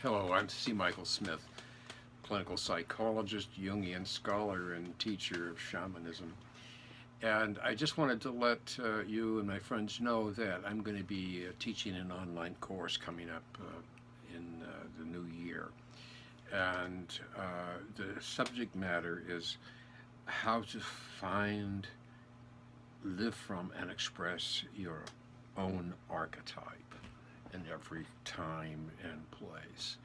Hello, I'm C. Michael Smith, clinical psychologist, Jungian scholar, and teacher of shamanism. And I just wanted to let you and my friends know that I'm going to be teaching an online course coming up in the new year. And the subject matter is how to find, live from, and express your own archetype in every time and place.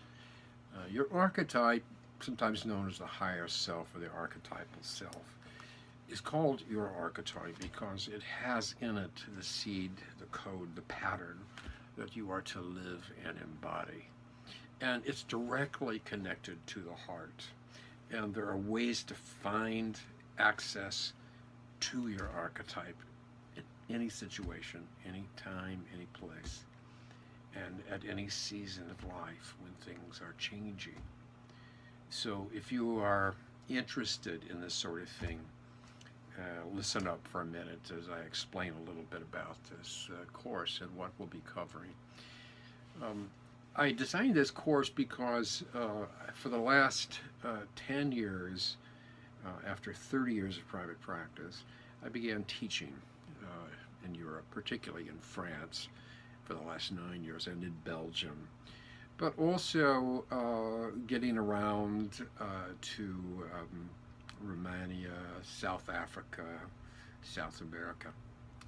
Your archetype, sometimes known as the higher self or the archetypal self, is called your archetype because it has in it the seed, the code, the pattern that you are to live and embody. And it's directly connected to the heart. And there are ways to find access to your archetype in any situation, any time, any place, and at any season of life when things are changing. So if you are interested in this sort of thing, listen up for a minute as I explain a little bit about this course and what we'll be covering. I designed this course because for the last 10 years, after 30 years of private practice, I began teaching in Europe, particularly in France, for the last 9 years, and in Belgium, but also getting around to Romania, South Africa, South America.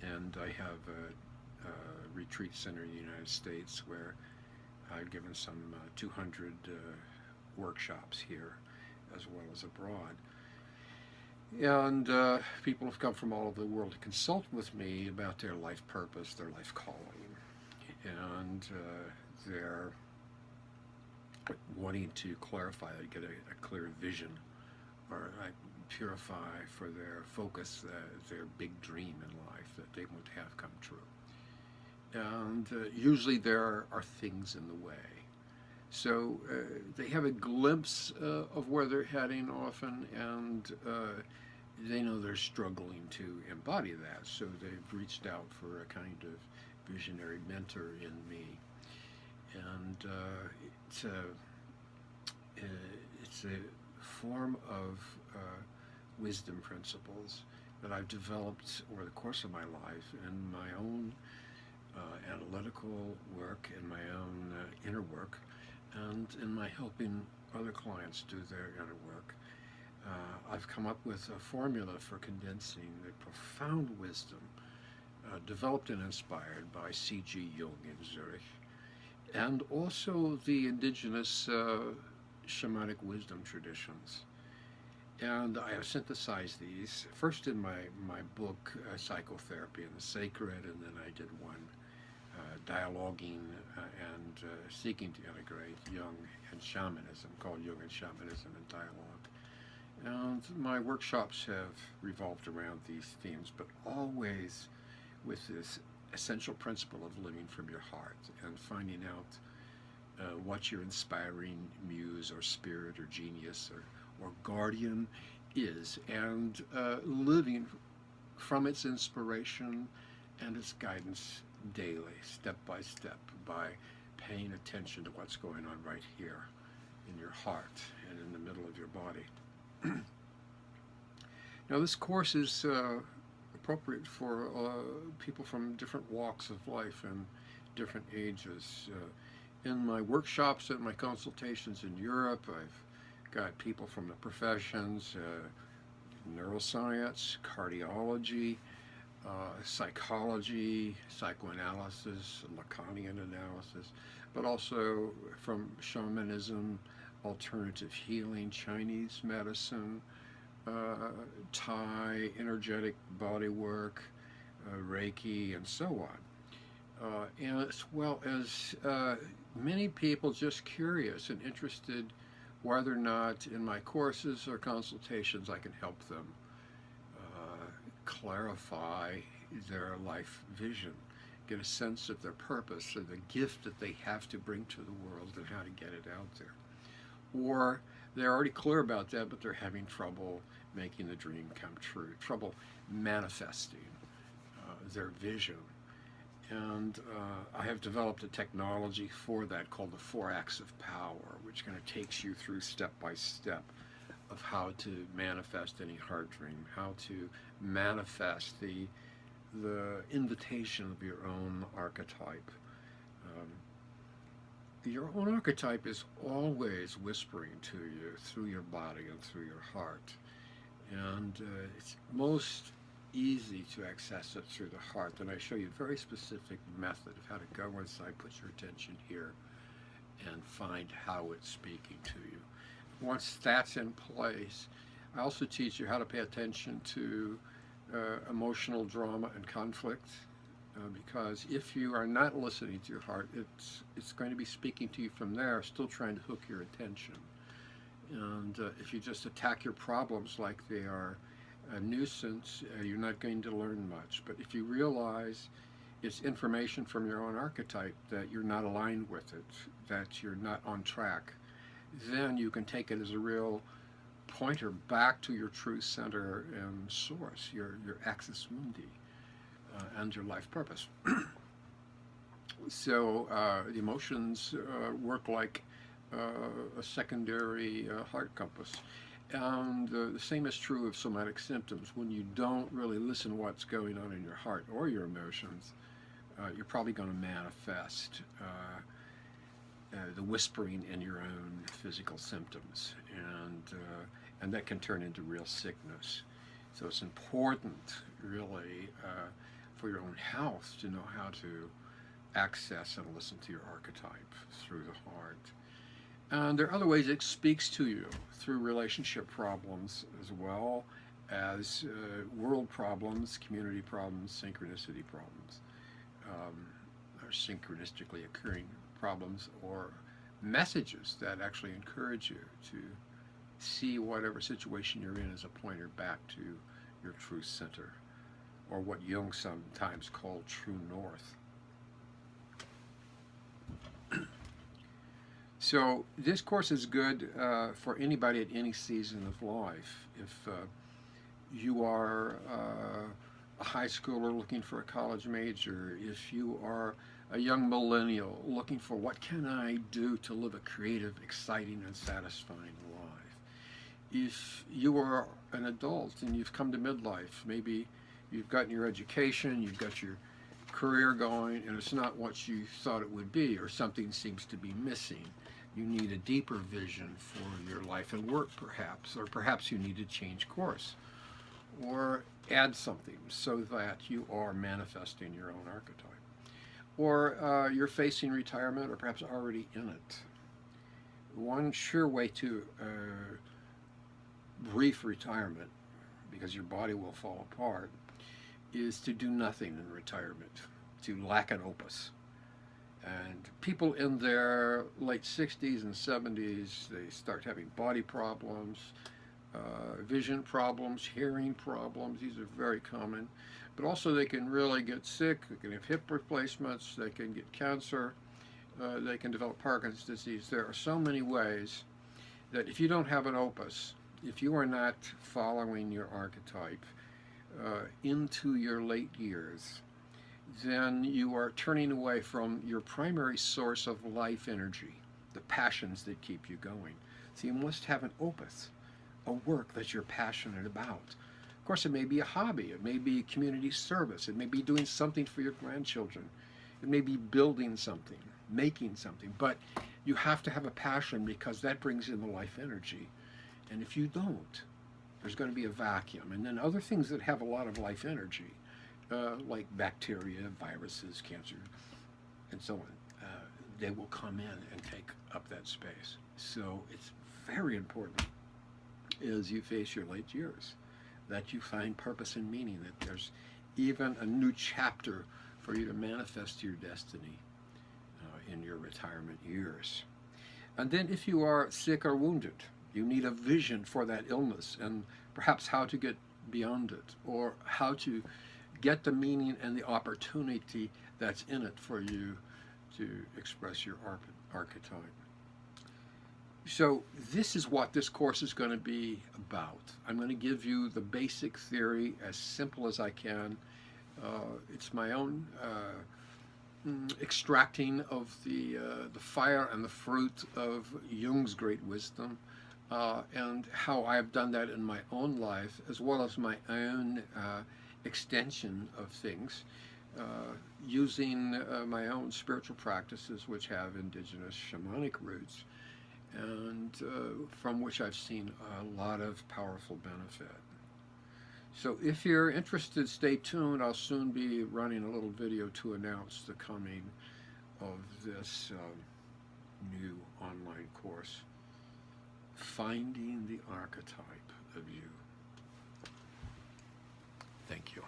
And I have a retreat center in the United States where I've given some 200 workshops here as well as abroad. And people have come from all over the world to consult with me about their life purpose, their life calling, and they're wanting to clarify, get a clear vision, or purify for their focus, their big dream in life that they want to have come true. And usually there are things in the way. So they have a glimpse of where they're heading often, and they know they're struggling to embody that. So they've reached out for a kind of visionary mentor in me. And it's a form of wisdom principles that I've developed over the course of my life in my own analytical work, in my own inner work, and in my helping other clients do their inner work. I've come up with a formula for condensing the profound wisdom developed and inspired by C.G. Jung in Zurich, and also the indigenous shamanic wisdom traditions. And I have synthesized these first in my book, Psychotherapy and the Sacred, and then I did one dialoguing and seeking to integrate Jung and shamanism, called Jung and Shamanism and Dialogue. And my workshops have revolved around these themes, but always with this essential principle of living from your heart and finding out what your inspiring muse or spirit or genius or guardian is, and living from its inspiration and its guidance daily, step by step, by paying attention to what's going on right here in your heart and in the middle of your body. Now, this course is appropriate for people from different walks of life and different ages. In my workshops and my consultations in Europe, I've got people from the professions, neuroscience, cardiology, psychology, psychoanalysis, Lacanian analysis, but also from shamanism, alternative healing, Chinese medicine, Thai, energetic body work, Reiki, and so on. And as well as many people just curious and interested whether or not in my courses or consultations I can help them clarify their life vision, get a sense of their purpose or the gift that they have to bring to the world and how to get it out there. Or they're already clear about that, but they're having trouble making the dream come true, trouble manifesting their vision. And I have developed a technology for that called the 4 acts of power, which kind of takes you through step by step of how to manifest any heart dream, how to manifest the invitation of your own archetype. Um, your own archetype is always whispering to you through your body and through your heart. And it's most easy to access it through the heart. And I show you a very specific method of how to go inside, put your attention here, and find how it's speaking to you. Once that's in place, I also teach you how to pay attention to emotional drama and conflict. Because if you are not listening to your heart, it's going to be speaking to you from there, still trying to hook your attention. And if you just attack your problems like they are a nuisance, you're not going to learn much. But if you realize it's information from your own archetype, that you're not aligned with it, that you're not on track, then you can take it as a real pointer back to your true center and source, your axis mundi, and your life purpose. So the emotions work like a secondary heart compass. And the same is true of somatic symptoms. When you don't really listen to what's going on in your heart or your emotions, you're probably going to manifest the whispering in your own physical symptoms, and that can turn into real sickness. So it's important, really, for your own health to know how to access and listen to your archetype through the heart. And there are other ways it speaks to you through relationship problems as well as world problems, community problems, synchronicity problems, or synchronistically occurring problems, or messages that actually encourage you to see whatever situation you're in as a pointer back to your true center, or what Jung sometimes called true north. So this course is good for anybody at any season of life. If you are a high schooler looking for a college major, if you are a young millennial looking for what can I do to live a creative, exciting, and satisfying life, if you are an adult and you've come to midlife, maybe you've gotten your education, you've got your career going, and it's not what you thought it would be, or something seems to be missing. You need a deeper vision for your life and work, perhaps, or perhaps you need to change course or add something so that you are manifesting your own archetype. Or you're facing retirement, or perhaps already in it. One sure way to brief retirement, because your body will fall apart, is to do nothing in retirement, to lack an opus. And people in their late 60s and 70s, they start having body problems, vision problems, hearing problems. These are very common. But also they can really get sick, they can have hip replacements, they can get cancer, they can develop Parkinson's disease. There are so many ways that if you don't have an opus, if you are not following your archetype into your late years, then you are turning away from your primary source of life energy, the passions that keep you going. So you must have an opus, a work that you're passionate about. Of course, it may be a hobby, it may be community service, it may be doing something for your grandchildren, it may be building something, making something, but you have to have a passion, because that brings in the life energy. And if you don't, there's going to be a vacuum. And then other things that have a lot of life energy, like bacteria, viruses, cancer, and so on, they will come in and take up that space. So it's very important as you face your late years that you find purpose and meaning, that there's even a new chapter for you to manifest your destiny in your retirement years. And then if you are sick or wounded, you need a vision for that illness and perhaps how to get beyond it, or how to get the meaning and the opportunity that's in it for you to express your archetype. So this is what this course is going to be about. I'm going to give you the basic theory as simple as I can. It's my own extracting of the fire and the fruit of Jung's great wisdom, and how I've done that in my own life, as well as my own extension of things, using my own spiritual practices, which have indigenous shamanic roots, and from which I've seen a lot of powerful benefit. So if you're interested, stay tuned. I'll soon be running a little video to announce the coming of this new online course, Finding the Archetype of You. Thank you.